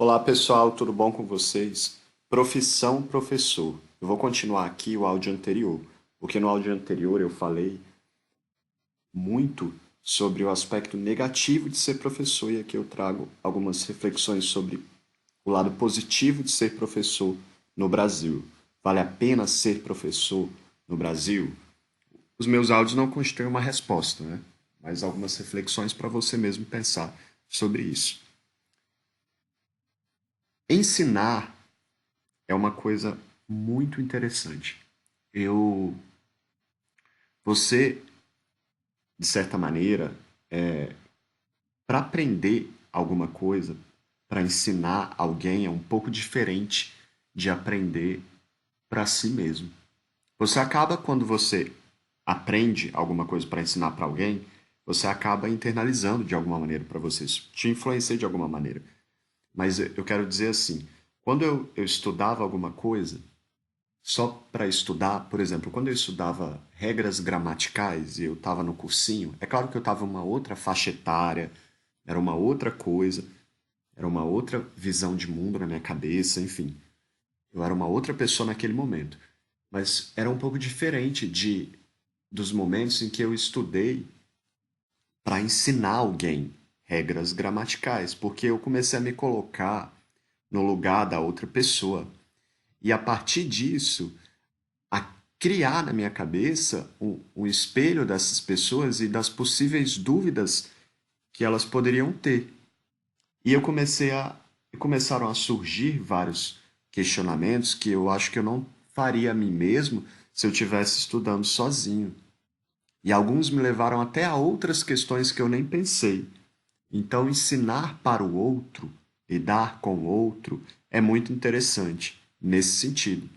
Olá pessoal, tudo bom com vocês? Profissão professor. Eu vou continuar aqui o áudio anterior, porque no áudio anterior eu falei muito sobre o aspecto negativo de ser professor e aqui eu trago algumas reflexões sobre o lado positivo de ser professor no Brasil. Vale a pena ser professor no Brasil? Os meus áudios não constituem uma resposta, né? Mas algumas reflexões para você mesmo pensar sobre isso. Ensinar é uma coisa muito interessante. Eu, você, de certa maneira, para aprender alguma coisa, para ensinar alguém é um pouco diferente de aprender para si mesmo. Você acaba quando você aprende alguma coisa para ensinar para alguém, você acaba internalizando de alguma maneira para você, isso te influencia de alguma maneira. Mas eu quero dizer assim, quando eu estudava alguma coisa, só para estudar, por exemplo, quando eu estudava regras gramaticais e eu estava no cursinho, é claro que eu estava em uma outra faixa etária, era uma outra coisa, era uma outra visão de mundo na minha cabeça, enfim. Eu era uma outra pessoa naquele momento. Mas era um pouco diferente dos momentos em que eu estudei para ensinar alguém regras gramaticais, porque eu comecei a me colocar no lugar da outra pessoa. E a partir disso, a criar na minha cabeça um espelho dessas pessoas e das possíveis dúvidas que elas poderiam ter. E eu comecei a começaram a surgir vários questionamentos que eu acho que eu não faria a mim mesmo se eu tivesse estudando sozinho. E alguns me levaram até a outras questões que eu nem pensei. Então, ensinar para o outro, lidar com o outro, é muito interessante nesse sentido.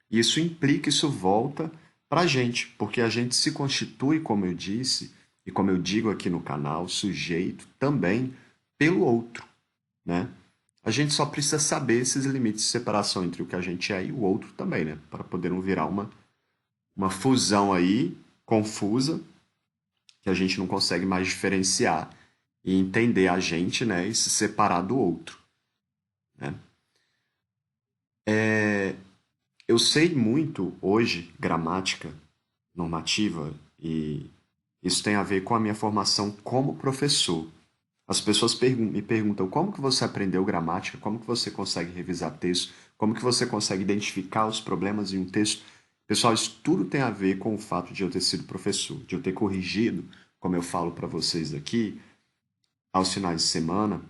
Isso implica, isso volta para a gente, porque a gente se constitui, como eu disse, e como eu digo aqui no canal, sujeito também pelo outro, né? A gente só precisa saber esses limites de separação entre o que a gente é e o outro também, né? Para poder não virar uma fusão aí confusa que a gente não consegue mais diferenciar e entender a gente, né? E se separar do outro, né? Eu sei muito hoje gramática normativa e isso tem a ver com a minha formação como professor. As pessoas me perguntam como que você aprendeu gramática, como que você consegue revisar texto, como que você consegue identificar os problemas em um texto. Pessoal, isso tudo tem a ver com o fato de eu ter sido professor, de eu ter corrigido, como eu falo para vocês aqui, aos finais de semana,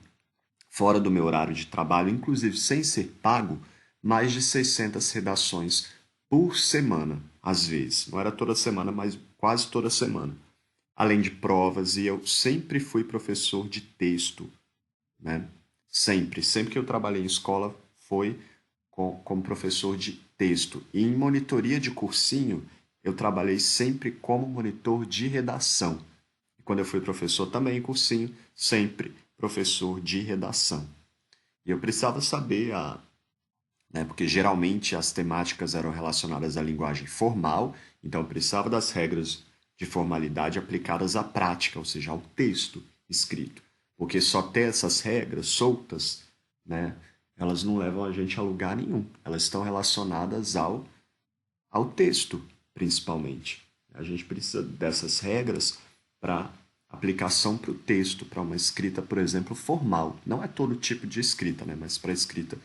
fora do meu horário de trabalho, inclusive sem ser pago, mais de 600 redações por semana, às vezes. Não era toda semana, mas quase toda semana. Além de provas, e eu sempre fui professor de texto, né? Sempre, sempre que eu trabalhei em escola foi como professor de texto. E em monitoria de cursinho, eu trabalhei sempre como monitor de redação. E quando eu fui professor também em cursinho, sempre professor de redação. E eu precisava saber né, porque geralmente as temáticas eram relacionadas à linguagem formal, então eu precisava das regras de formalidade aplicadas à prática, ou seja, ao texto escrito. Porque só ter essas regras soltas, né, elas não levam a gente a lugar nenhum. Elas estão relacionadas ao texto, principalmente. A gente precisa dessas regras para aplicação para o texto, para uma escrita, por exemplo, formal. Não é todo tipo de escrita, né? Mas para escrita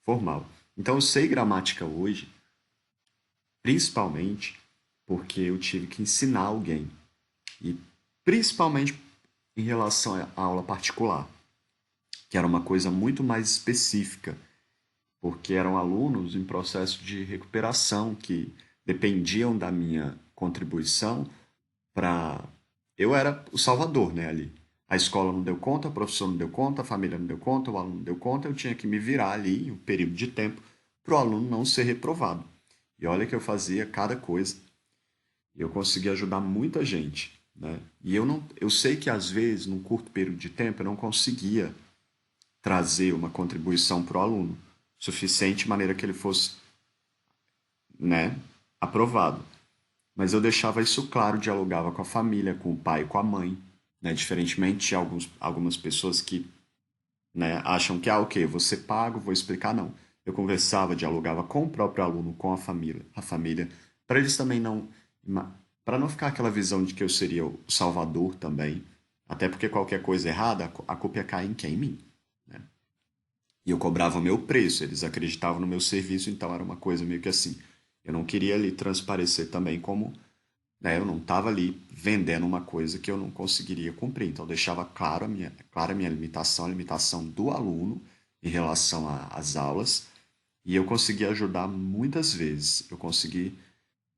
formal. Então eu sei gramática hoje, principalmente porque eu tive que ensinar alguém. E principalmente em relação à aula particular, que era uma coisa muito mais específica, porque eram alunos em processo de recuperação que dependiam da minha contribuição para. Eu era o salvador, né, ali. A escola não deu conta, o professor não deu conta, a família não deu conta, o aluno não deu conta, eu tinha que me virar ali, um período de tempo, para o aluno não ser reprovado. E olha que eu fazia cada coisa, e eu consegui ajudar muita gente, né? E eu não, eu sei que às vezes, num curto período de tempo, eu não conseguia trazer uma contribuição para o aluno suficiente de maneira que ele fosse, né, aprovado. Mas eu deixava isso claro, dialogava com a família, com o pai e com a mãe, né? Diferentemente de algumas pessoas que né? Acham que, ok, você paga, vou explicar, não. Eu conversava, dialogava com o próprio aluno, com a família, para eles também não, para não ficar aquela visão de que eu seria o salvador também, até porque qualquer coisa errada, a culpa ia cair em quem? Em mim, né? E eu cobrava o meu preço, eles acreditavam no meu serviço, então era uma coisa meio que assim. Eu não queria ali transparecer também como, né, eu não estava ali vendendo uma coisa que eu não conseguiria cumprir. Então, eu deixava clara a minha limitação, a limitação do aluno em relação às aulas, e eu consegui ajudar muitas vezes. Eu consegui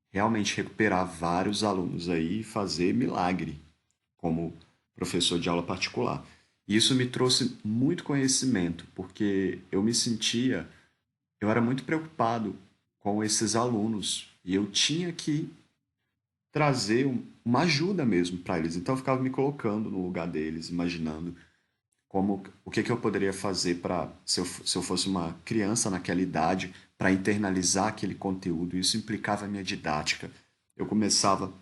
realmente recuperar vários alunos aí e fazer milagre como professor de aula particular. E isso me trouxe muito conhecimento, porque eu era muito preocupado com esses alunos e eu tinha que trazer uma ajuda mesmo para eles. Então eu ficava me colocando no lugar deles, imaginando como o que eu poderia fazer para se eu fosse uma criança naquela idade para internalizar aquele conteúdo. Isso implicava a minha didática. Eu começava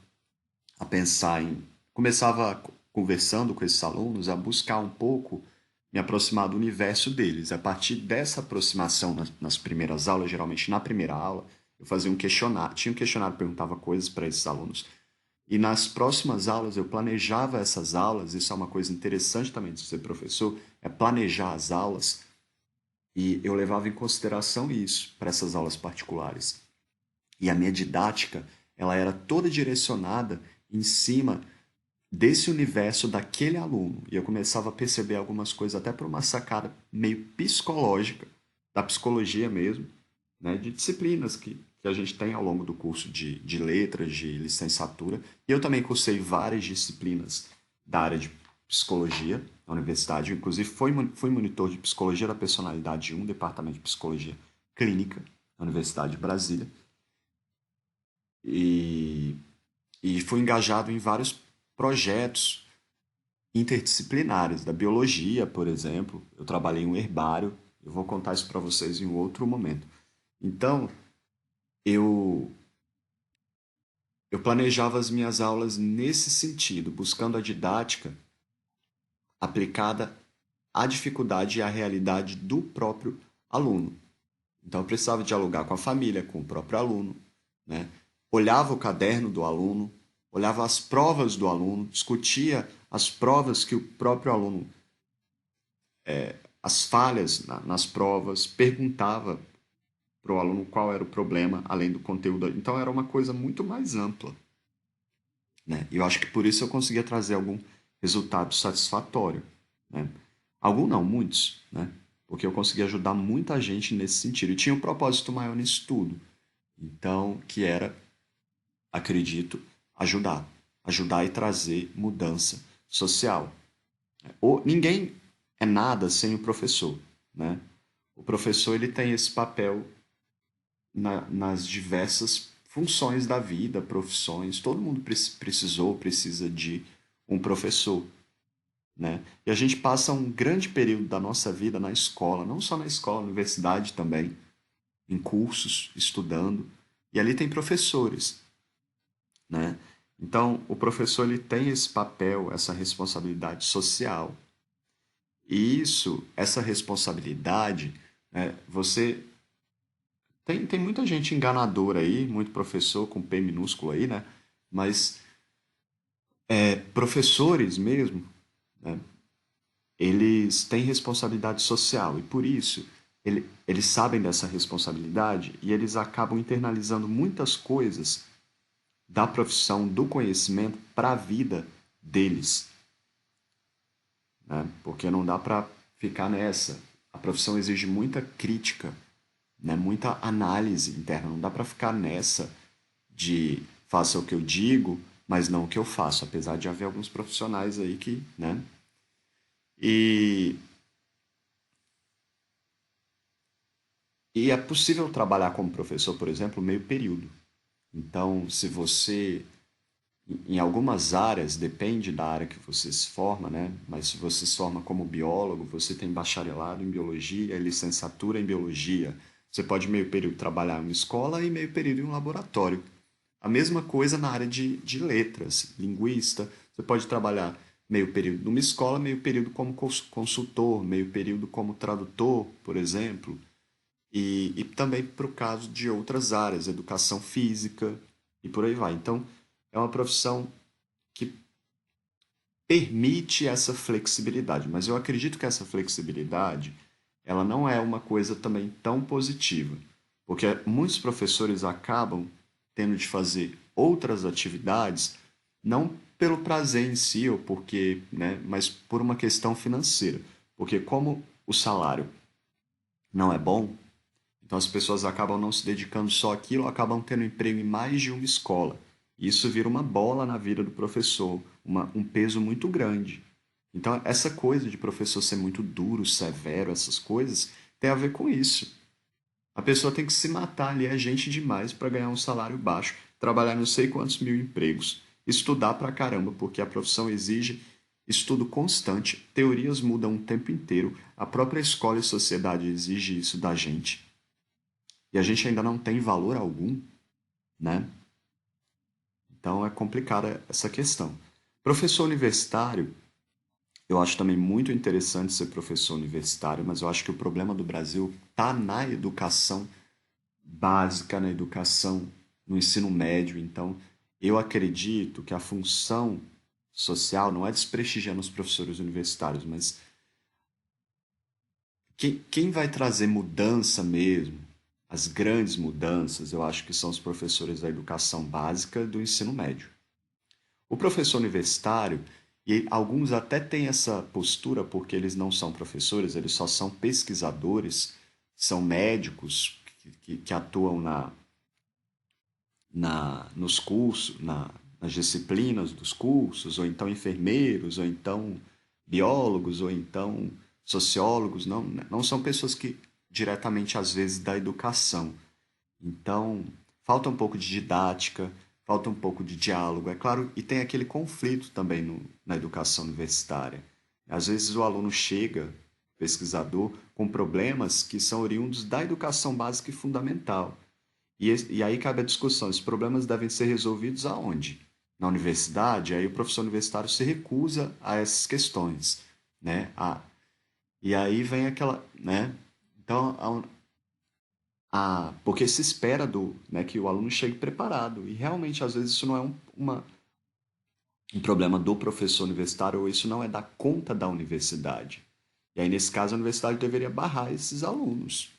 conversando com esses alunos a buscar um pouco me aproximar do universo deles. A partir dessa aproximação nas primeiras aulas, geralmente na primeira aula, eu fazia um questionário, tinha um questionário, perguntava coisas para esses alunos. E nas próximas aulas eu planejava essas aulas, isso é uma coisa interessante também de ser professor, é planejar as aulas, e eu levava em consideração isso para essas aulas particulares. E a minha didática, ela era toda direcionada em cima desse universo daquele aluno. E eu começava a perceber algumas coisas até por uma sacada meio psicológica, da psicologia mesmo, né, de disciplinas que a gente tem ao longo do curso de letras, de licenciatura. E eu também cursei várias disciplinas da área de psicologia na universidade. Eu, inclusive, fui monitor de psicologia da personalidade de um departamento de psicologia clínica na Universidade de Brasília. E, e fui engajado em vários projetos interdisciplinares, da biologia, por exemplo. Eu trabalhei em um herbário. Eu vou contar isso para vocês em um outro momento. Então, eu eu planejava as minhas aulas nesse sentido, buscando a didática aplicada à dificuldade e à realidade do próprio aluno. Então eu precisava dialogar com a família, com o próprio aluno, né? Olhava o caderno do aluno, olhava as provas do aluno, discutia as provas que o próprio aluno, as falhas nas provas, perguntava para o aluno qual era o problema, além do conteúdo. Então era uma coisa muito mais ampla, né? E eu acho que por isso eu conseguia trazer algum resultado satisfatório, né? Algum não, muitos, né? Porque eu conseguia ajudar muita gente nesse sentido. E tinha um propósito maior nisso tudo. Então, que era, acredito, ajudar. Ajudar e trazer mudança social. Ou, ninguém é nada sem o professor, né? O professor ele tem esse papel nas diversas funções da vida, profissões. Todo mundo precisou, precisa de um professor, né? E a gente passa um grande período da nossa vida na escola, não só na escola, na universidade também, em cursos, estudando. E ali tem professores, né? Então, o professor ele tem esse papel, essa responsabilidade social. E essa responsabilidade, né, você tem muita gente enganadora aí, muito professor com P minúsculo aí, né? Mas professores mesmo, né, eles têm responsabilidade social e por isso eles sabem dessa responsabilidade e eles acabam internalizando muitas coisas da profissão, do conhecimento para a vida deles, né? Porque não dá para ficar nessa. A profissão exige muita crítica, né? Muita análise interna. Não dá para ficar nessa de faça o que eu digo, mas não o que eu faço, apesar de haver alguns profissionais aí que, né? E, e é possível trabalhar como professor, por exemplo, meio período. Então, se você em algumas áreas, depende da área que você se forma, né? Mas se você se forma como biólogo, você tem bacharelado em biologia, licenciatura em biologia. Você pode meio período trabalhar em uma escola e meio período em um laboratório. A mesma coisa na área de letras, linguista. Você pode trabalhar. meio período numa escola, meio período como consultor, meio período como tradutor, por exemplo, e também para o caso de outras áreas, educação física e por aí vai. Então, é uma profissão que permite essa flexibilidade, mas eu acredito que essa flexibilidade ela não é uma coisa também tão positiva, porque muitos professores acabam tendo de fazer outras atividades não pelo prazer em si ou porque, né, mas por uma questão financeira, porque como o salário não é bom, então as pessoas acabam não se dedicando só àquilo, acabam tendo emprego em mais de uma escola. E isso vira uma bola na vida do professor, um peso muito grande. Então essa coisa de professor ser muito duro, severo, essas coisas, tem a ver com isso. A pessoa tem que se matar ali, é gente demais para ganhar um salário baixo, trabalhar não sei quantos mil empregos, estudar pra caramba, porque a profissão exige estudo constante, teorias mudam o tempo inteiro, a própria escola e sociedade exige isso da gente e a gente ainda não tem valor algum, né? Então é complicada essa questão. Professor universitário, eu acho também muito interessante ser professor universitário, mas eu acho que o problema do Brasil está na educação básica, na educação, no ensino médio. Então, eu acredito que a função social não é desprestigiando os professores universitários, mas quem vai trazer mudança mesmo, as grandes mudanças, eu acho que são os professores da educação básica do ensino médio. O professor universitário, e alguns até têm essa postura porque eles não são professores, eles só são pesquisadores, são médicos que atuam nos cursos, nas disciplinas dos cursos, ou então enfermeiros, ou então biólogos, ou então sociólogos, não são pessoas que diretamente às vezes da educação. Então, falta um pouco de didática, falta um pouco de diálogo, é claro, e tem aquele conflito também na educação universitária. Às vezes o aluno chega, pesquisador, com problemas que são oriundos da educação básica e fundamental. E aí cabe a discussão: esses problemas devem ser resolvidos aonde? Na universidade? Aí o professor universitário se recusa a essas questões, né? E aí vem aquela, né? Então, porque se espera né, que o aluno chegue preparado. E realmente, às vezes, isso não é um problema do professor universitário, ou isso não é da conta da universidade. E aí, nesse caso, a universidade deveria barrar esses alunos,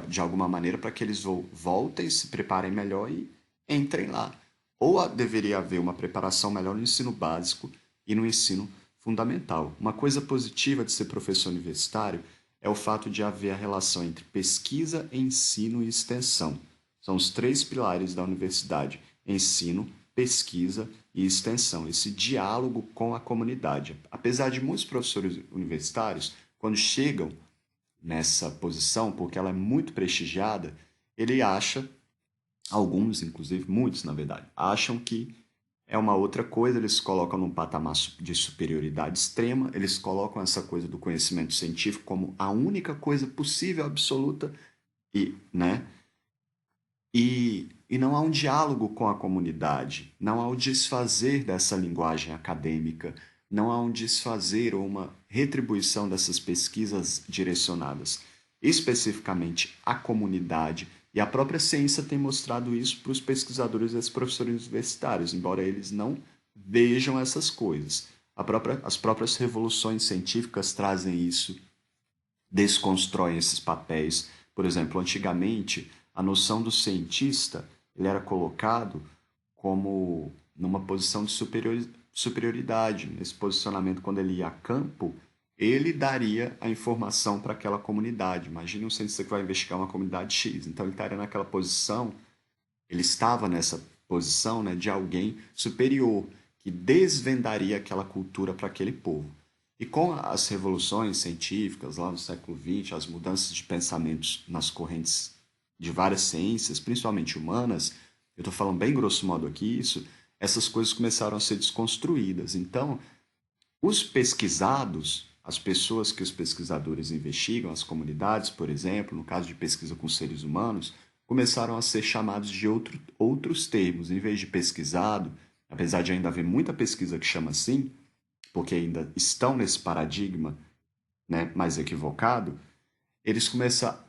de alguma maneira, para que eles voltem, se preparem melhor e entrem lá. Ou deveria haver uma preparação melhor no ensino básico e no ensino fundamental. Uma coisa positiva de ser professor universitário é o fato de haver a relação entre pesquisa, ensino e extensão. São os três pilares da universidade: ensino, pesquisa e extensão. Esse diálogo com a comunidade. Apesar de muitos professores universitários, quando chegam nessa posição, porque ela é muito prestigiada, ele acha, alguns, inclusive, muitos, na verdade, acham que é uma outra coisa, eles colocam num patamar de superioridade extrema, eles colocam essa coisa do conhecimento científico como a única coisa possível, absoluta, e, né? E não há um diálogo com a comunidade, não há o desfazer dessa linguagem acadêmica, não há um desfazer ou uma retribuição dessas pesquisas direcionadas especificamente à comunidade. E a própria ciência tem mostrado isso para os pesquisadores e os professores universitários, embora eles não vejam essas coisas. As próprias revoluções científicas trazem isso, desconstroem esses papéis. Por exemplo, antigamente, a noção do cientista ele era colocado como numa posição de superioridade. Nesse posicionamento, quando ele ia a campo, ele daria a informação para aquela comunidade. Imagine um cientista que vai investigar uma comunidade X. Então, ele estaria naquela posição, ele estava nessa posição, né, de alguém superior, que desvendaria aquela cultura para aquele povo. E com as revoluções científicas lá no século XX, as mudanças de pensamentos nas correntes de várias ciências, principalmente humanas, eu estou falando bem grosso modo aqui isso, essas coisas começaram a ser desconstruídas. Então, os pesquisados, as pessoas que os pesquisadores investigam, as comunidades, por exemplo, no caso de pesquisa com seres humanos, começaram a ser chamados de outros termos. Em vez de pesquisado, apesar de ainda haver muita pesquisa que chama assim, porque ainda estão nesse paradigma, né, mais equivocado, eles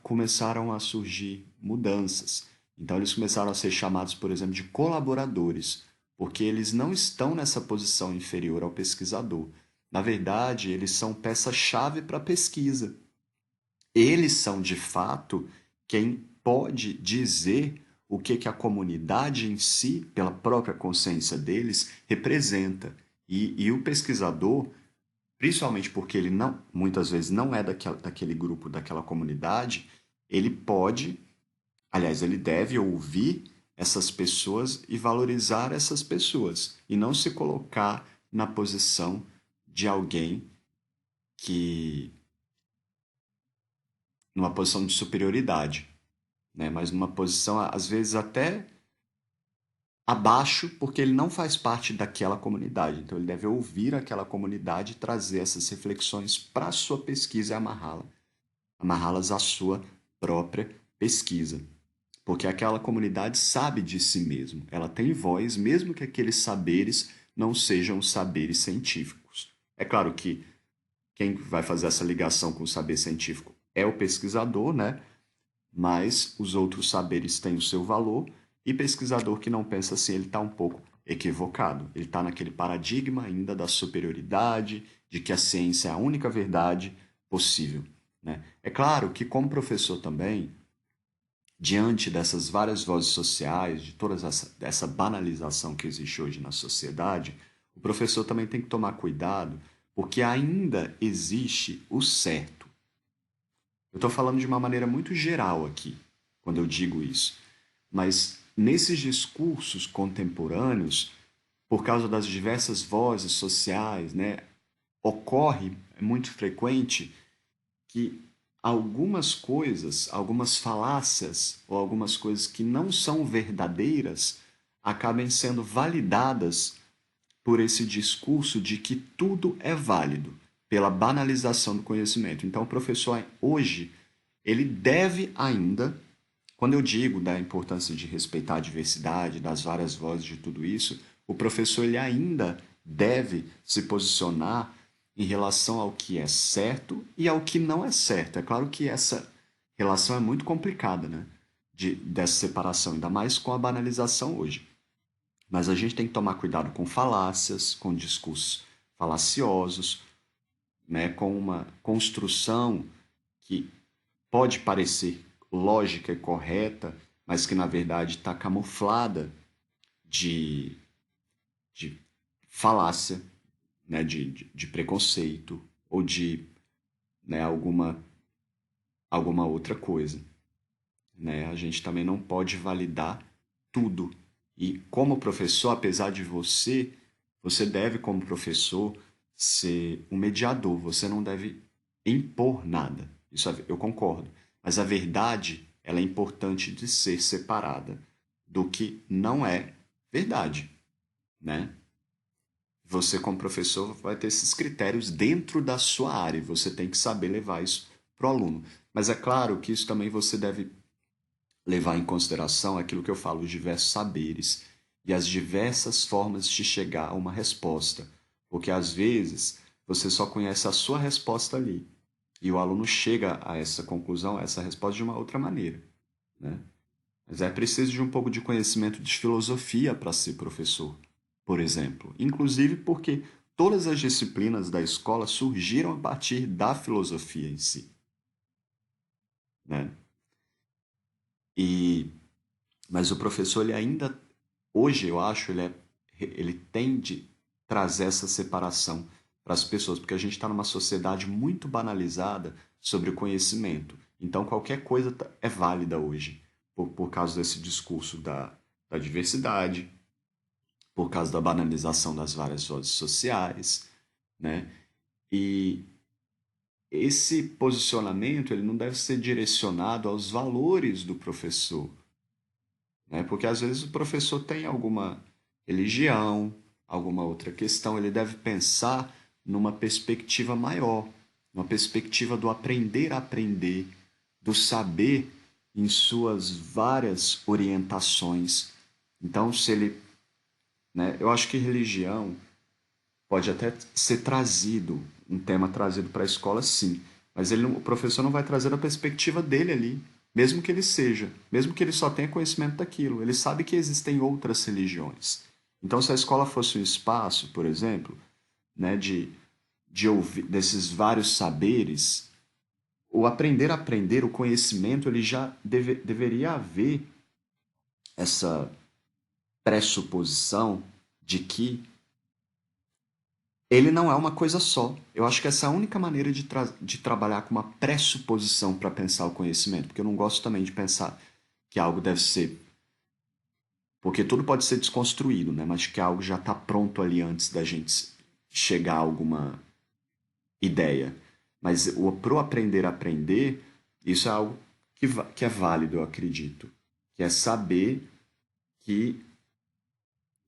começaram a surgir mudanças. Então, eles começaram a ser chamados, por exemplo, de colaboradores, porque eles não estão nessa posição inferior ao pesquisador. Na verdade, eles são peça-chave para a pesquisa. Eles são, de fato, quem pode dizer o que a comunidade em si, pela própria consciência deles, representa. E o pesquisador, principalmente porque ele não, muitas vezes não é daquele grupo, daquela comunidade, ele pode, aliás, ele deve ouvir essas pessoas e valorizar essas pessoas, e não se colocar na posição de alguém que, numa posição de superioridade, né? Mas numa posição, às vezes, até abaixo, porque ele não faz parte daquela comunidade. Então, ele deve ouvir aquela comunidade e trazer essas reflexões para a sua pesquisa e amarrá-las à sua própria pesquisa. Porque aquela comunidade sabe de si mesmo, ela tem voz, mesmo que aqueles saberes não sejam saberes científicos. É claro que quem vai fazer essa ligação com o saber científico é o pesquisador, né? Mas os outros saberes têm o seu valor, e pesquisador que não pensa assim, ele está um pouco equivocado. Ele está naquele paradigma ainda da superioridade, de que a ciência é a única verdade possível, né? É claro que, como professor também, diante dessas várias vozes sociais, de toda essa banalização que existe hoje na sociedade, o professor também tem que tomar cuidado, porque ainda existe o certo. Eu estou falando de uma maneira muito geral aqui, quando eu digo isso. Mas nesses discursos contemporâneos, por causa das diversas vozes sociais, né, ocorre, é muito frequente, que algumas coisas, algumas falácias ou algumas coisas que não são verdadeiras acabem sendo validadas por esse discurso de que tudo é válido, pela banalização do conhecimento. Então, o professor hoje, ele deve ainda, quando eu digo da importância de respeitar a diversidade, das várias vozes de tudo isso, o professor ele ainda deve se posicionar em relação ao que é certo e ao que não é certo. É claro que essa relação é muito complicada, né? Dessa separação, ainda mais com a banalização hoje. Mas a gente tem que tomar cuidado com falácias, com discursos falaciosos, né? Com uma construção que pode parecer lógica e correta, mas que na verdade está camuflada de, de falácia, né? De preconceito ou de, né, alguma outra coisa, né? A gente também não pode validar tudo. E como professor, apesar de você deve, como professor, ser um mediador. Você não deve impor nada. Isso eu concordo. Mas a verdade, ela é importante de ser separada do que não é verdade, né? Você, como professor, vai ter esses critérios dentro da sua área. E você tem que saber levar isso para o aluno. Mas é claro que isso também você deve levar em consideração aquilo que eu falo, os diversos saberes e as diversas formas de chegar a uma resposta. Porque às vezes você só conhece a sua resposta ali. E o aluno chega a essa conclusão, a essa resposta de uma outra maneira, né? Mas é preciso de um pouco de conhecimento de filosofia para ser professor, por exemplo. Inclusive porque todas as disciplinas da escola surgiram a partir da filosofia em si, né? E, mas o professor, ele ainda, hoje eu acho, ele tem de trazer essa separação para as pessoas, porque a gente está numa sociedade muito banalizada sobre o conhecimento. Então qualquer coisa é válida hoje, por causa desse discurso da diversidade, por causa da banalização das várias vozes sociais, né? E esse posicionamento ele não deve ser direcionado aos valores do professor, né? Porque às vezes o professor tem alguma religião, alguma outra questão, ele deve pensar numa perspectiva maior, uma perspectiva do aprender a aprender, do saber em suas várias orientações. Então, se ele, né, eu acho que religião pode até ser trazido, um tema trazido para a escola, sim. Mas o professor não vai trazer a perspectiva dele ali, mesmo que ele seja, mesmo que ele só tenha conhecimento daquilo. Ele sabe que existem outras religiões. Então, se a escola fosse um espaço, por exemplo, né, de ouvir desses vários saberes, o aprender a aprender, o conhecimento, ele já deveria haver essa pressuposição de que ele não é uma coisa só. Eu acho que essa é a única maneira de trabalhar com uma pressuposição para pensar o conhecimento, porque eu não gosto também de pensar que algo deve ser. Porque tudo pode ser desconstruído, né? Mas que algo já está pronto ali antes da gente chegar a alguma ideia. Mas pro aprender a aprender, isso é algo que é válido, eu acredito. Que é saber que.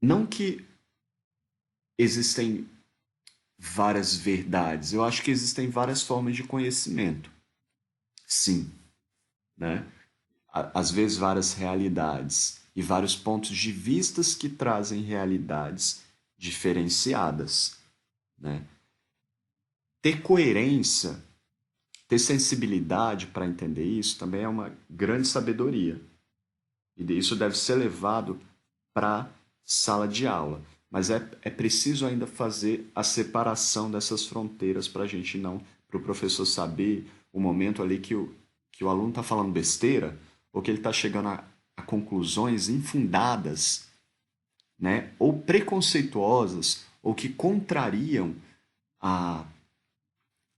Não que existem várias verdades, eu acho que existem várias formas de conhecimento. Sim, né? Às vezes várias realidades e vários pontos de vistas que trazem realidades diferenciadas, né? Ter coerência, ter sensibilidade para entender isso também é uma grande sabedoria. E isso deve ser levado para a sala de aula. Mas é preciso ainda fazer a separação dessas fronteiras para a gente não, para o professor saber o momento ali que o aluno está falando besteira ou que ele está chegando a conclusões infundadas, né? Ou preconceituosas ou que contrariam a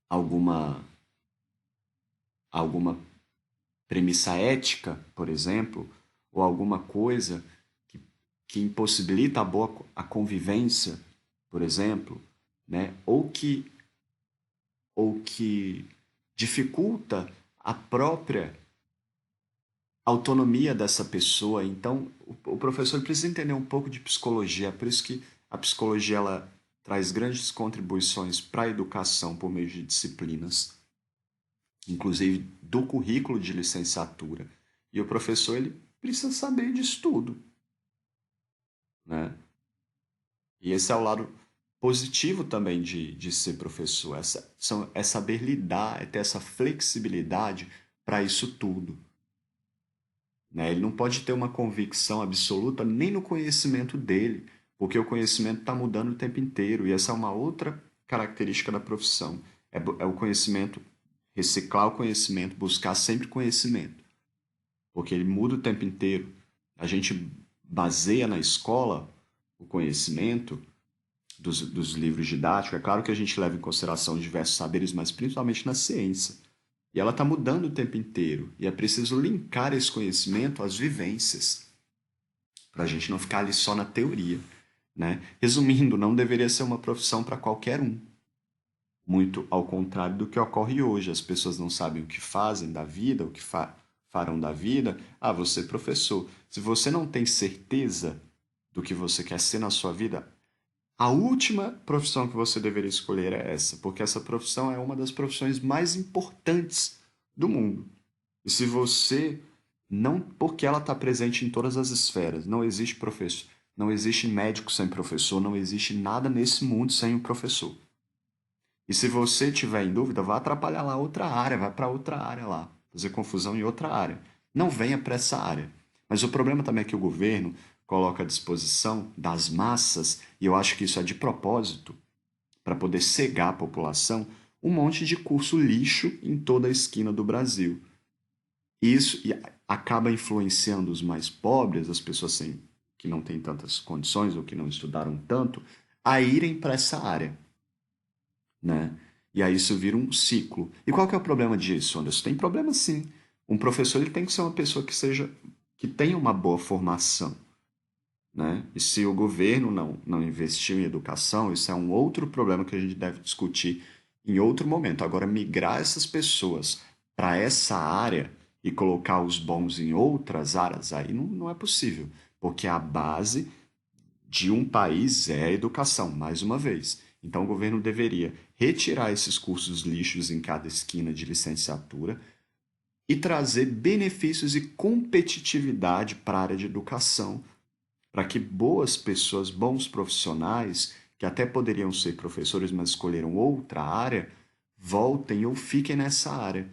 alguma, alguma premissa ética, por exemplo, ou alguma coisa que, que impossibilita a convivência, por exemplo, né? Ou que dificulta a própria autonomia dessa pessoa. Então, o professor precisa entender um pouco de psicologia. É por isso que a psicologia ela traz grandes contribuições para a educação por meio de disciplinas, inclusive do currículo de licenciatura. E o professor ele precisa saber disso tudo, né? E esse é o lado positivo também de ser professor, é saber lidar, é ter essa flexibilidade para isso tudo, né? Ele não pode ter uma convicção absoluta nem no conhecimento dele, porque o conhecimento está mudando o tempo inteiro, e essa é uma outra característica da profissão, é o conhecimento, reciclar o conhecimento, buscar sempre conhecimento, porque ele muda o tempo inteiro. A gente baseia na escola o conhecimento dos livros didáticos. É claro que a gente leva em consideração diversos saberes, mas principalmente na ciência. E ela está mudando o tempo inteiro. E é preciso linkar esse conhecimento às vivências, para a gente não ficar ali só na teoria, né? Resumindo, não deveria ser uma profissão para qualquer um. Muito ao contrário do que ocorre hoje. As pessoas não sabem o que fazem da vida, o que farão da vida. Ah, você é professor. Se você não tem certeza do que você quer ser na sua vida, a última profissão que você deveria escolher é essa, porque essa profissão é uma das profissões mais importantes do mundo. E se você não, porque ela está presente em todas as esferas, não existe professor, não existe médico sem professor, não existe nada nesse mundo sem um professor. E se você tiver em dúvida, vá atrapalhar lá outra área, vai para outra área lá, fazer confusão em outra área. Não venha para essa área. Mas o problema também é que o governo coloca à disposição das massas, e eu acho que isso é de propósito, para poder cegar a população, um monte de curso lixo em toda a esquina do Brasil. Isso acaba influenciando os mais pobres, as pessoas que não têm tantas condições ou que não estudaram tanto, a irem para essa área, né? E aí isso vira um ciclo. E qual que é o problema disso, Anderson? Tem problema sim. Um professor ele tem que ser uma pessoa que tenha uma boa formação, né? E se o governo não investiu em educação, isso é um outro problema que a gente deve discutir em outro momento. Agora, migrar essas pessoas para essa área e colocar os bons em outras áreas, aí não é possível, porque a base de um país é a educação, mais uma vez. Então, o governo deveria retirar esses cursos lixos em cada esquina de licenciatura e trazer benefícios e competitividade para a área de educação, para que boas pessoas, bons profissionais que até poderiam ser professores, mas escolheram outra área, voltem ou fiquem nessa área.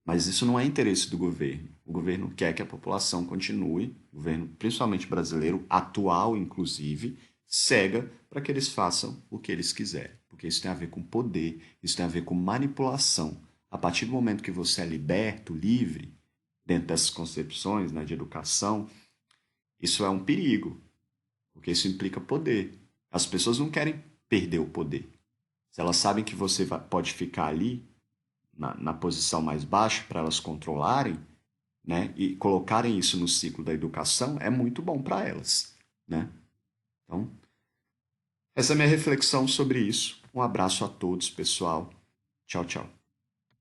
Mas isso não é interesse do governo. O governo quer que a população continue, o governo, principalmente brasileiro, atual inclusive, cega para que eles façam o que eles quiserem. Porque isso tem a ver com poder, isso tem a ver com manipulação. A partir do momento que você é liberto, livre, dentro dessas concepções, né, de educação, isso é um perigo, porque isso implica poder. As pessoas não querem perder o poder. Se elas sabem que você pode ficar ali na posição mais baixa para elas controlarem, né, e colocarem isso no ciclo da educação, é muito bom para elas, né? Então, essa é a minha reflexão sobre isso. Um abraço a todos, pessoal. Tchau, tchau.